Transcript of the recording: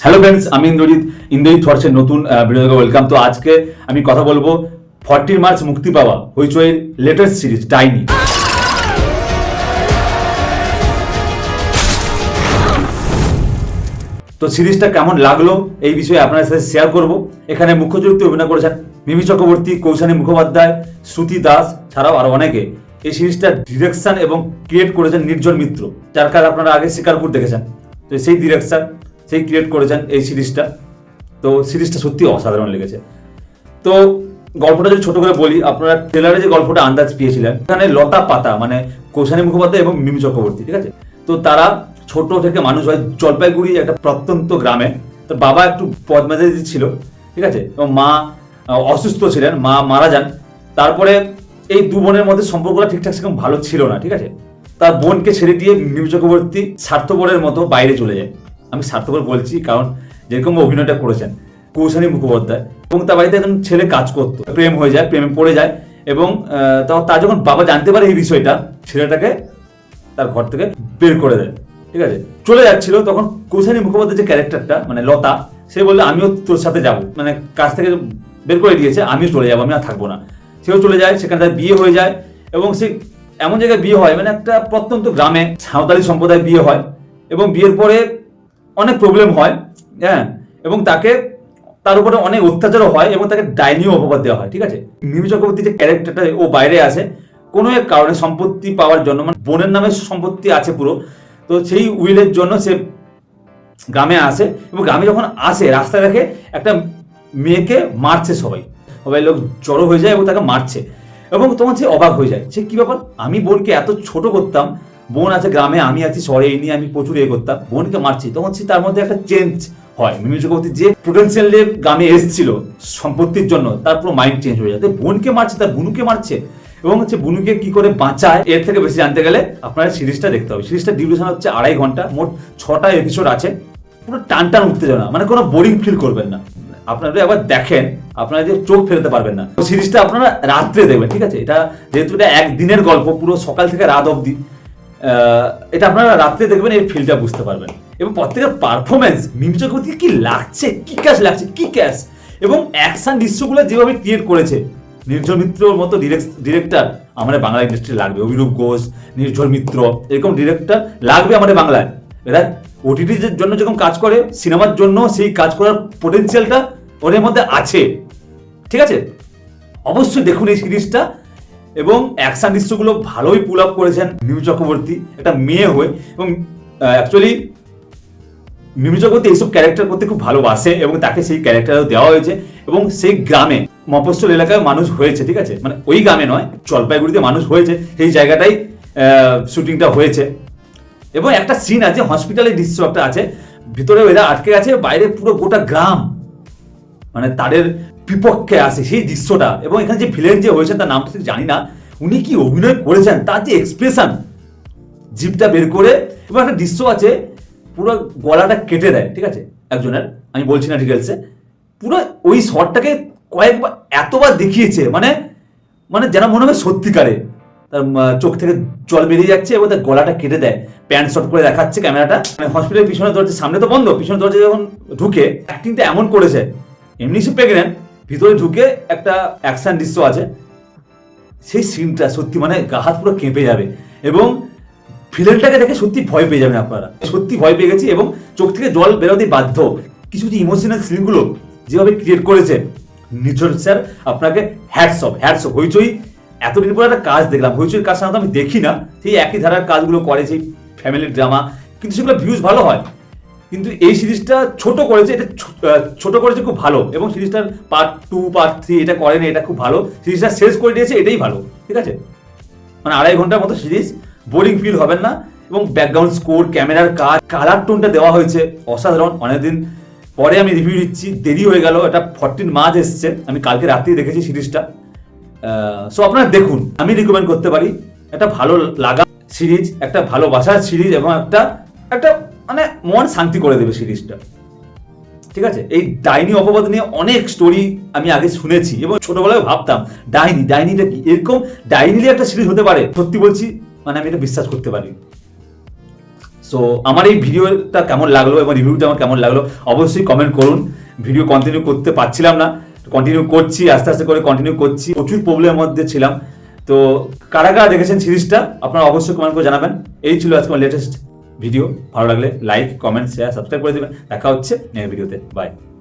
Hello friends, আমি ইন্দ্রজিৎ থটসের নতুন ভিডিওতে ওয়েলকাম। তো আজকে আমি কথা বলবো 14 মার্চ মুক্তি পাওয়া হইচইয়ের লেটেস্ট সিরিজ ডাইনি। তো সিরিজটা কেমন লাগলো এই বিষয়ে আপনাদের সাথে শেয়ার করব। এখানে মুখ্য চরিত্রে অভিনয় করেছেন মিমি চক্রবর্তী, কৌশানী মুখোপাধ্যায়, শ্রুতি দাস ছাড়াও আরো অনেকে। এই সিরিজটা ডিরেকশন এবং ক্রিয়েট করেছেন নির্জন মিত্র, যার কাজ আপনারা আগে শিকারপুর দেখেছেন। তো সেই ডিরেকশন সেই ক্রিয়েট করেছেন এই সিরিজটা। তো সিরিজটা সত্যি অসাধারণ লেগেছে। তো গল্পটা যদি ছোট করে বলি, আপনারা ট্রেলারে যে গল্পটা আন্দাজ পেয়েছিলেন, এখানে লতা পাতা মানে কৌশানী মুখোপাধ্যায় এবং মিমি চক্রবর্তী, ঠিক আছে। তো তারা ছোট থেকে মানুষ হয় জলপাইগুড়ি একটা প্রত্যন্ত গ্রামে। তো বাবা একটু বদমেজাজি ছিল, ঠিক আছে, এবং মা অসুস্থ ছিলেন, মা মারা যান। তারপরে এই দু বোনের মধ্যে সম্পর্কটা ঠিকঠাক সেরকম ভালো ছিল না, ঠিক আছে। তার বোনকে ছেড়ে দিয়ে মিমি চক্রবর্তী স্বার্থপরের মতো বাইরে চলে যায়। আমি স্বার্থপর বলছি কারণ যেরকম অভিনয়টা করেছেন কৌশানী মুখোপাধ্যায়, এবং তার বাড়িতে একজন ছেলে কাজ করতো, প্রেম হয়ে যায়, প্রেমে পড়ে যায়, এবং তার যখন বাবা জানতে পারে এই বিষয়টা, ছেলেটাকে তার ঘর থেকে বের করে দেয়, ঠিক আছে। চলে যাচ্ছিল, তখন কৌশানী মুখোপাধ্যায় যে ক্যারেক্টারটা মানে লতা, সে বললে আমিও তোর সাথে যাবো, মানে কাজ থেকে বের করে দিয়েছে, আমিও চলে যাবো, আমি আর থাকবো না। সেও চলে যায়, সেখানে তার বিয়ে হয়ে যায়, এবং সে এমন জায়গায় বিয়ে হয় মানে একটা প্রত্যন্ত গ্রামে, সাঁওতালি সম্প্রদায় বিয়ে হয়, এবং বিয়ের পরে অনেক প্রবলেম হয়, হ্যাঁ, এবং তার উপরে অনেক অত্যাচারও হয়, এবং তাকে ডাইনিও অপবাদ দেওয়া হয়, ঠিক আছে। মিমি চক্রবর্তী যে ক্যারেক্টারটা, ও বাইরে আসে কোনো এক কারণে সম্পত্তি পাওয়ার জন্য, মানে বোনের নামে সম্পত্তি আছে পুরো, তো সেই উইলের জন্য সে গ্রামে আসে, এবং গ্রামে যখন আসে রাস্তায় দেখে একটা মেয়েকে মারছে, সবাই লোক জড়ো হয়ে যায় এবং তাকে মারছে, এবং তখন সে অবাক হয়ে যায়, সে কি ব্যাপার, আমি বোনকে এত ছোট করতাম, বোন আছে গ্রামে, আমি আছি শহরে, এই নিয়ে আমি প্রচুর করতাম, বোনকে মারছি। তখন সে তার মধ্যে একটা চেঞ্জ হয়, মিমি চক্রবর্তী যে পোটেন্সিয়াল গ্রামে এসেছিল সম্পত্তির জন্য, তার পুরো মাইন্ড চেঞ্জ হয়ে যায়, বোনকে মারছে, তার বুনুকে মারছে, এবং হচ্ছে বুনুকে কি করে বাঁচায়। এর থেকে বেশি জানতে গেলে আপনারা সিরিজটা দেখতে হবে। সিরিজটা ডিউরেশন হচ্ছে 2.5 ঘন্টা, মোট 6টা এপিসোড আছে, পুরো টান টান উত্তেজনা, মানে কোনো বোরিং ফিল করবেন না। আপনারা যদি একবার দেখেন, আপনারা যে চোখ ফেরাতে পারবেন না। সিরিজটা আপনারা রাত্রে দেখবেন, ঠিক আছে। এটা যেহেতু এটা একদিনের গল্প, পুরো সকাল থেকে রাত অবধি, এটা আপনারা রাত্রে দেখবেন, এই ফিলটা বুঝতে পারবেন। এবং প্রত্যেকের পারফরমেন্স, মিমি চক্রবর্তী কি লাগছে, কি ক্যাশ লাগছে, কি ক্যাশ, এবং অ্যাকশন দৃশ্যগুলো যেভাবে ক্রিয়েট করেছে, নির্ঝর মিত্রর মতো ডিরেক্টর আমাদের বাংলা ইন্ডাস্ট্রি লাগবে। অভিরূপ ঘোষ, নির্ঝর মিত্র, এরকম ডিরেক্টর লাগবে আমাদের বাংলায়। এরা ওটিটির জন্য যেরকম কাজ করে, সিনেমার জন্য সেই কাজ করার পোটেন্সিয়ালটা ওদের মধ্যে আছে, ঠিক আছে। অবশ্যই দেখুন এই সিরিজটা, এবং অ্যাকশন দৃশ্যগুলো ভালোই পুল আপ করেছেন মিমি চক্রবর্তী একটা মেয়ে হয়ে। এবং অ্যাকচুয়ালি মিমি চক্রবর্তী এইসব ক্যারেক্টার করতে খুব ভালোবাসে, এবং তাকে সেই ক্যারেক্টারও দেওয়া হয়েছে, এবং সেই গ্রামে মফস্বল এলাকায় মানুষ হয়েছে, ঠিক আছে, মানে ওই গ্রামে নয়, জলপাইগুড়িতে মানুষ হয়েছে, সেই জায়গাটাই শুটিংটা হয়েছে। এবং একটা সিন আছে, হসপিটালের দৃশ্য একটা আছে, ভিতরে এরা আটকে আছে, বাইরে পুরো গোটা গ্রাম মানে তাদের বিপক্ষে আসে সেই দৃশ্যটা। এবং এখানে যে ভিলেন যে হয়েছেন, তার নামটা ঠিক জানি না, উনি কি অভিনয় করেছেন, তার যে এক্সপ্রেশন, জিভটা বের করে, এবং একটা দৃশ্য আছে পুরো গলাটা কেটে দেয়, ঠিক আছে, একজনের, আমি বলছি না ডিটেলসে, পুরো ওই শটটাকে কয়েকবার এতবার দেখিয়েছে, মানে যেন মনে হবে সত্যিকারে তার চোখ থেকে জল বেরিয়ে যাচ্ছে, এবং তার গলাটা কেটে দেয়, প্যান্ট শট করে দেখাচ্ছে ক্যামেরাটা। মানে হসপিটালের পিছনের দরজা, সামনে তো বন্ধ, পিছনের দরজা যখন ঢুকে অ্যাক্টিংটা এমন করেছে, এমনি সে প্রেগনেন্ট, ভিতরে ঢুকে একটা অ্যাকশন দৃশ্য আছে, সেই সিনটা সত্যি মানে গা হাত পুরো কেঁপে যাবে, এবং ভিলেনটাকে দেখে সত্যি ভয় পেয়ে যাবেন আপনারা। সত্যি ভয় পেয়ে গেছি, এবং চোখ থেকে জল বেরোতেই বাধ্য। কিছু কিছু ইমোশনাল সিনগুলো যেভাবে ক্রিয়েট করেছে নির্ঝর স্যার, আপনাকে হ্যাটস অফ। হইচই এতদিন পরে একটা কাজ দেখলাম, হইচইয়ের কাজ সাধারণত আমি দেখি না, সেই একই ধারার কাজগুলো করে, সেই ফ্যামিলি ড্রামা, কিন্তু সেগুলো ভিউজ ভালো হয়। কিন্তু এই সিরিজটা ছোট করেছে, এটা ছোট করেছে খুব ভালো, এবং সিরিজটার পার্ট 2 পার্ট 3 এটা করেনি, এটা খুব ভালো। সিরিজটা শেষ করে দিয়েছে, এটাই ভালো, ঠিক আছে। মানে 2.5 ঘন্টার মতো সিরিজ, বোরিং ফিল হবেন না। এবং ব্যাকগ্রাউন্ড স্কোর, ক্যামেরার কাজ, কালার টোনটা দেওয়া হয়েছে অসাধারণ। অনেকদিন পরে আমি রিভিউ দিচ্ছি, দেরি হয়ে গেল, এটা 14 মার্চ এসছে, আমি কালকে রাত্রেই দেখেছি সিরিজটা। সো আপনারা দেখুন, আমি রিকমেন্ড করতে পারি। একটা ভালো লাগা সিরিজ, একটা ভালোবাসার সিরিজ, এবং একটা মানে মন শান্তি করে দেবে সিরিজটা, ঠিক আছে। এই ডাইনি অপবাদ নিয়ে অনেক স্টোরি আমি আগে শুনেছি, এবং ছোটবেলায় ভাবতাম ডাইনিটা কি, এরকম ডাইনি একটা সিরিজ হতে পারে, সত্যি বলছি, মানে আমি এটা বিশ্বাস করতে পারি। সো আমার এই ভিডিওটা কেমন লাগলো এবং রিভিউটা আমার কেমন লাগলো অবশ্যই কমেন্ট করুন। ভিডিও কন্টিনিউ করতে পারছিলাম না, কন্টিনিউ করছি, আস্তে আস্তে করে কন্টিনিউ করছি, প্রচুর প্রবলেমের মধ্যে ছিলাম। তো কারা কারা দেখেছেন সিরিজটা আপনারা অবশ্যই কমেন্ট করে জানাবেন। এই ছিল আজকে আমার লেটেস্ট ভিডিও। ভালো লাগলে লাইক, কমেন্ট, শেয়ার, সাবস্ক্রাইব করে দেবেন। দেখা হচ্ছে নেক্সট ভিডিওতে। বাই।